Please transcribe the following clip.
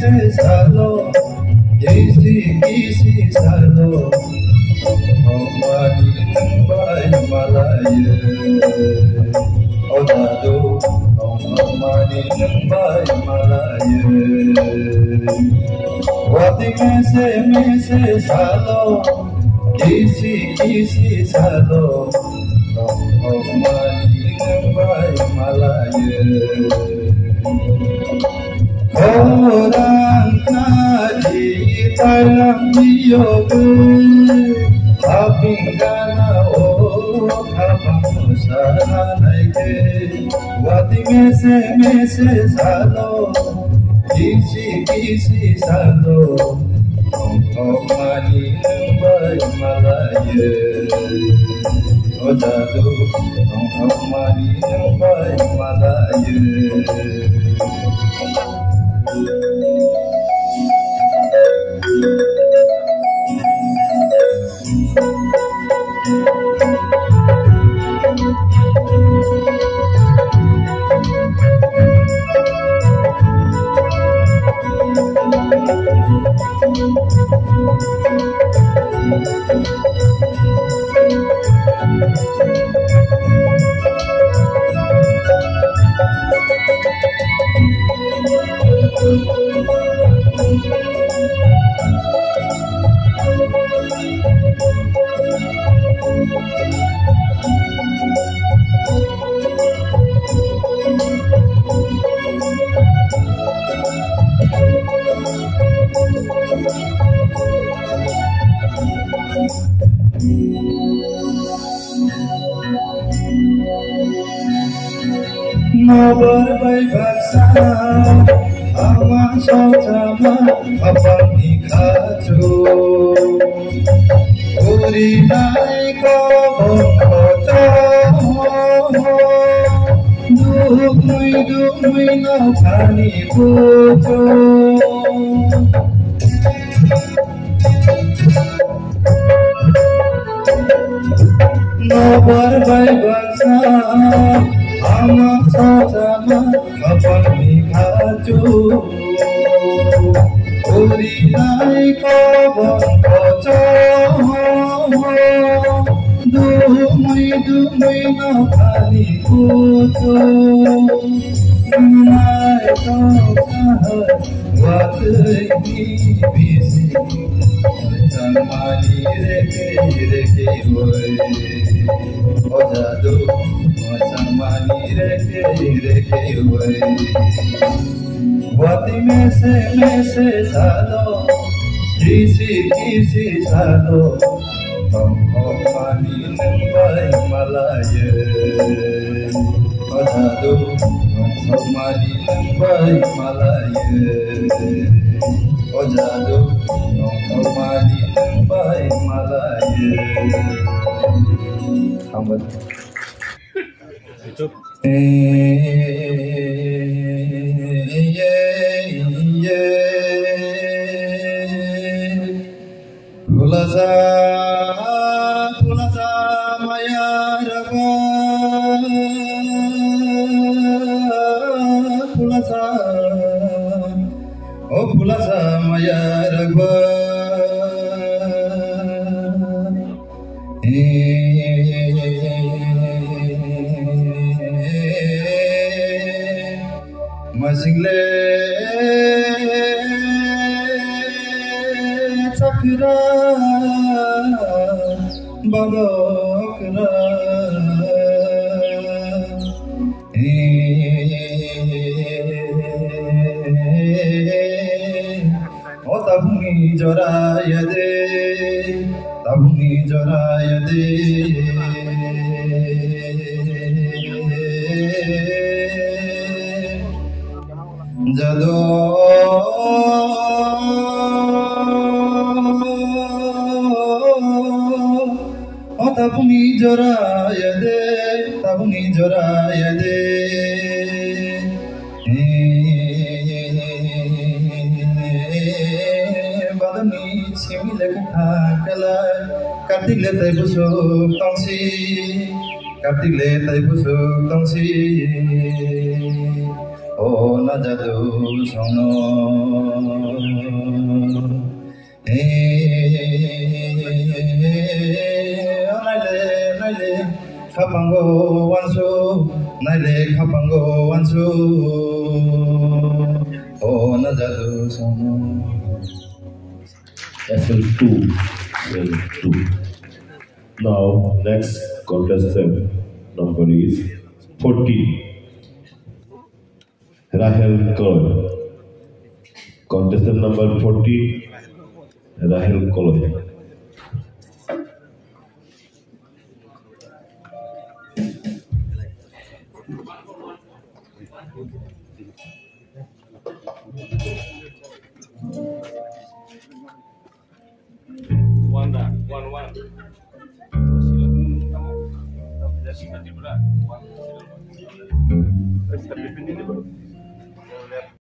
से सालो किसी सालो हमारी नंबाई malaye odado हमारी नंबाई malaye वादी में से सालो किसी सालो हमारी नंबाई malaye orang nadi talang diyogu apingana o kapang sanaike wati mese salo kisi salo mani lembai malaye odado mani lembai malaye Nobar bay baksa aman sotama apang ikatu uri nai ko bongkoto duk mui na pani puto Nobar bay baksa ama sama kapan mikaju uri nai ko bongkoto dumui na pani puto nai ko sahar watai bisi samali reke hoy odado samali reke hoy wati में से सालो किसी सालो हमारी नंबाई malaye odado हमारी नंबाई malaye odado हमारी नंबाई malaye हम Pulaza maya raba Pulaza maya raba Masingle Sakura Bagokra tabuni jorayade, tabuni jorayade. Jado tabuni jorayade, tabuni jorayade. Badani simile kala, kartik le tai busuk tongsi, kartik le tai busuk tongsi. Oh na jadu sono, naile kapango wansu, naile kapango wansu. Oh na jadu sono. SL2, SL2. Now, next contestant number is 14. Rahel Koloy. Contestant number 14, Rahel Koloy. One.